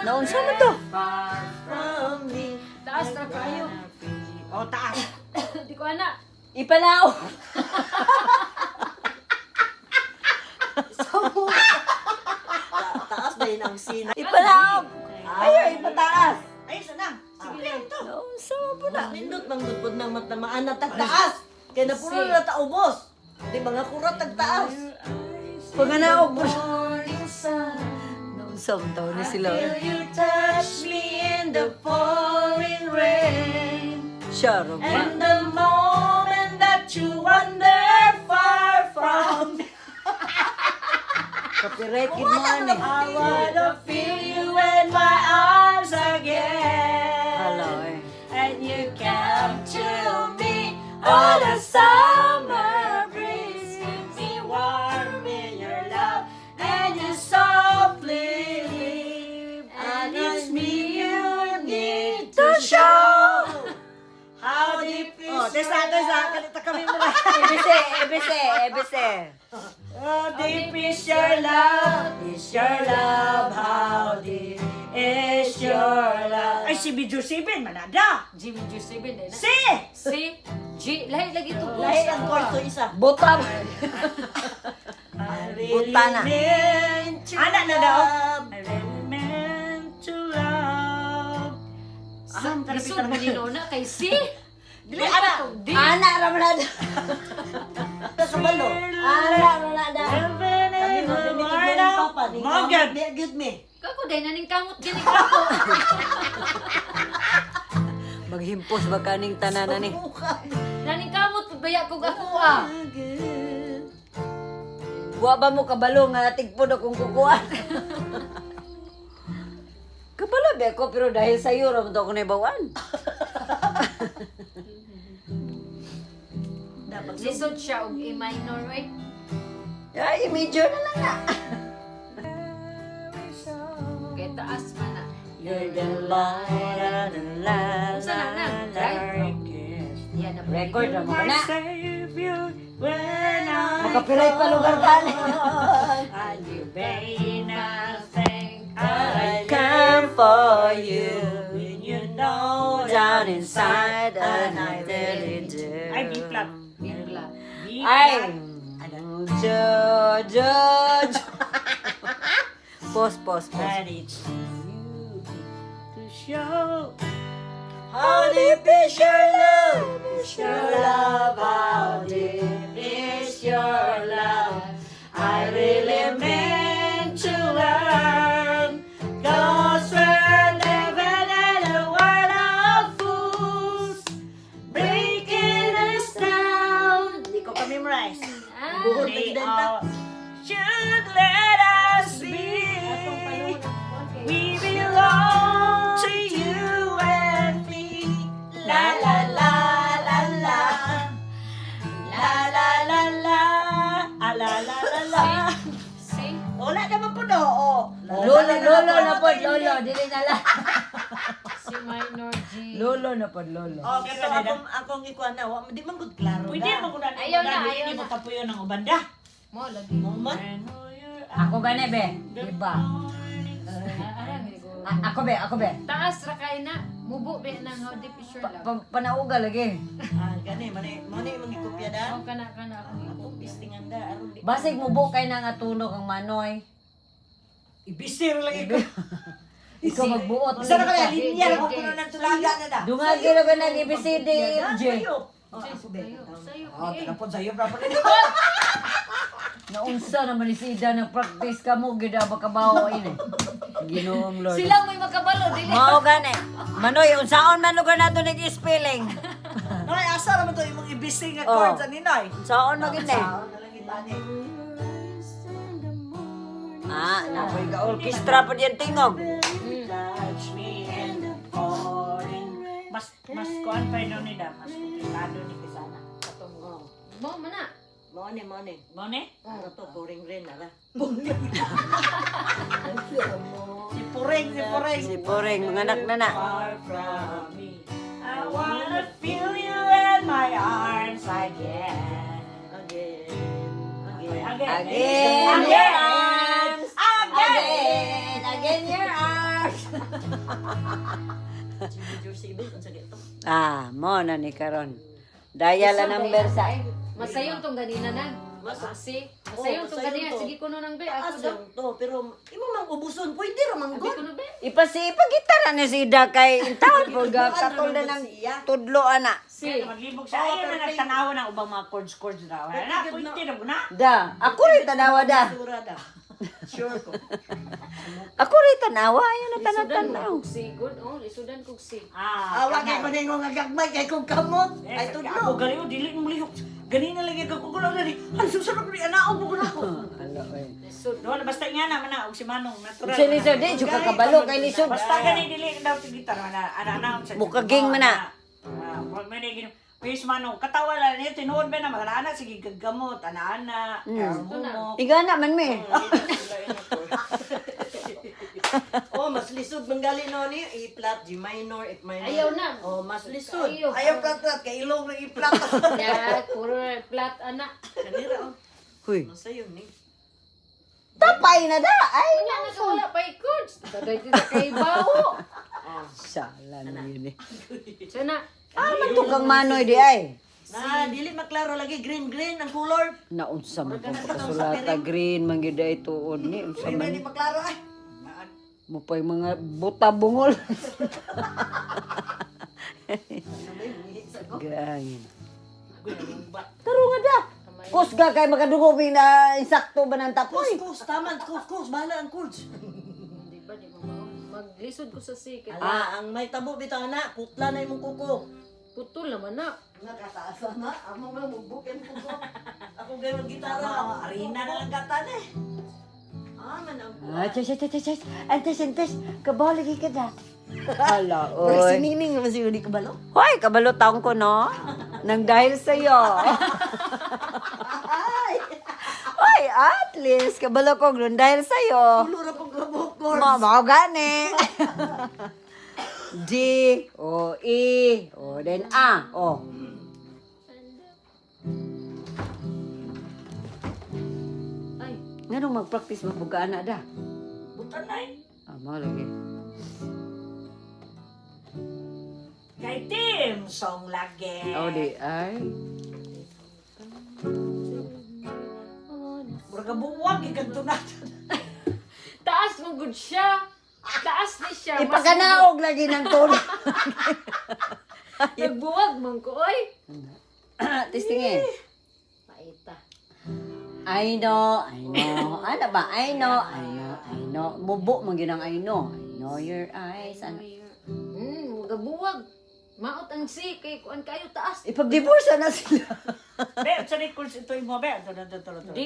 Naunsa man to? Taas na kayo. O, taas. Di ko anak. Ipalaw. Taas na yun ang sina. Ipalaw. Ayaw, ipataas. Ay, sana. Sige, ito. Naunsa man po na. Nindot mang dudpod ng matamaan na tagtaas. Kaya na puro na taubos. Di mga kurat tagtaas. Paganaog po siya. Naunsa man taon ni sila. Will you touch me in the pouring rain? Siya, Rob. And the moment that you wander far from me, Copyright kid mo ani. I wanna feel you in my arms again. Hello eh. And you come to me on a summer breeze. Keep me warm in your love, and you softly leave. And it's me you need to show. How deep is your love? Kalita kami mo na. EBC. How deep is your love? Is your love? How deep is your love? Ay, si Bidyo Sibin, manada. Jimmy Juice 7 na. Si! Si G. Lahi lagi to. Lahi ang kwarto isa. Buta. I Buta na. meant to Anak na daw. I really meant to love. Lisod mo ni Nona kay si. Dili, anak. Anak ra man na. Kabalo. Anak ra na da. Kami mag-dinigid na yung papa. Magad. Good me. Kako day naning kamot gini kako. Maghimpos ba kaning tanan ni? Naning kamot baya ko ako ah. Wa ba mo kabalo nga tigpod akong kukuha? Kabalo ba ko pero dahil sa iyo ra mo to ako naibawan. Lisod siya og A minor right. Ay, medyo na lang na. Kay taas man na. You're the light and the Unsa na na? Right? Yan na Record na mo My na. savior when I Makapiray pa lugar tan. and you may not think I care for you. when you know Down inside and I really do. Ay, B-flat. bigla. Ay, Judge. Pause. And it's you to show How deep is your love? Is your love, how deep is your love. I really meant to learn, 'cause we're living in a world of fools, breaking us down. Hindi ko pa-memorize. Ah, They all should let us be. We belong to you and me. La la la la la. La la la la. Ah, la la la la. si Wala naman po do. Oh. Lolo na pod, lolo. Dili na lang. si minor G. Lolo na pod, lolo. Oh, pero akong ikuan na, di man gud klaro. Pwede mo gud Ayaw na, ayaw Hindi mo na. kapuyo ng ubanda. Mo lagi. Moment. Ako gani be, diba? Arang ni ko. Ako be. Taas ra kay na. Mubo be nang how deep is your love. Panauga lagi. Ah, gani mani mangikopya da. Ako kana ako. Ako pistingan da aron di. Basig mo bukay na nga tunog ang manoy. Ibisir lang ikaw. Ikaw magbuot. Sa na kaya linya ko kuno ng tulaga na da. Dungagi ra ba nang ABCD, J? Sayo. Oh, tapos sa'yo pa rin. Naunsa naman ni si Ida nag-practice ka mo, gida ba kabaho ini? Ginoong Lord. Sila mo'y makabalo dili. Mao gani. Manoy, unsaon man lugar nato nag-spelling? Noy, asa naman to imong ibising nga Oh. chords ani noy. Unsaon magini? Napoy ka orchestra pa diyan tingog. Touch me in the pouring rain. Mas kuan pa no ni da, mas komplikado ni kisana. Katong Mo mana. Mone. mo ni? Ano to, pouring rain na lang. Si Si Puring, mga anak na na. Far from me. I wanna feel you in my arms again. Again. Again. Again. Again. Mo na ni karon. Dial la number sa Masayon tong ganina na. Masasi. Masayon tong ganina. Sige ko nang be. Ako daw. to, pero imo mang ubuson, pwede ra man Abi ko na be. ipagitara ni si Ida kay intaon po ga katol na ng tudlo ana. Si. Maglibog sa ayan na nagtanawa ng ubang mga chords raw. Na, pwede na mo na. Da, ako rin tanawa da. Surada. Sure ko. Ako rin tanawa, ayo na Lisudan tanaw. mo kog si. Good. Oh, lisudan kog si. Awa kay maningo nga gagmay kay kong kamot. Ay Ako tudlo. gali dili mo lihok. Ganina lagi ka kukulo na ni. Ang susunod ni anaon mo ko. Ala oy. Lisod. Doon basta nga na mana og si Manong natural. Si Lisod di juga kabalo kay Lisod. Basta gani dili daw ti gitar na ana sa. Mukaging man na. Wag man gini. Please Manong, katawa lang niya, tinuod ba na mag-ana, sige gagamot, ana-ana, karmumo. Igana man me. Oh, mas lisod man gali no ni i-flat G minor, F minor. Ayaw na. Oh, mas lisod. Ayaw. Ayaw flat kay ilong na i-flat. Ya, puro flat ana. Kanira oh. Huy. Masayo ni. Tapay na da. Ay, Wala na ka wala pa chords. Tagay dito kay bawo. sala na yun eh. So na. Man to kang manoy di ay. Na dili maklaro lagi green ang color. Naunsa man kung pagkasulata green man gyud ay tuod ni unsa Ay man di maklaro ay. mo pay mga buta bungol. Gangin. Taro nga da. Kusga kay makadugo na insakto ba ng tapoy. Kus, tama, kus, bahala ang chords. Di ba di mo maglisod ko sa si. Kaya Ang may tabo bitaw na, putla na imong kuko. putol naman na. Nakataas na, amo nga mubukin kuko. Ako gayong gitara. Arena na lang gatan eh. Man ang Ches. Antes, kabalo lagi ka da. Hala, oy. Nining naman siya di kabalo. Hoy, kabalo taong ko, no? Nang dahil sa'yo. Hoy, at least, kabalo ko, nang dahil sa'yo. Tulo ra pong kabuk chords. Mamaw gani. D, O, E, O, then A, O. Ay, Nga nung mag-practice, mabugaan na da. Butan na eh. Mo lagi. Kay Tim, song lagi. O, di, ay. Murag buwag, ikanto natin. taas mo good siya. Taas ni siya. Mas Ipaganaog lagi ng tono. nagbuwag man ko oy. Testingin. Paita. I know. Ano ba? I know. Mubo mo ginang I know. I know your eyes. Ano? Magabuwag. Maot ang si kay kuan kayo taas. Ipag-divorce na sila. Be, sa records ito yung mga be. Di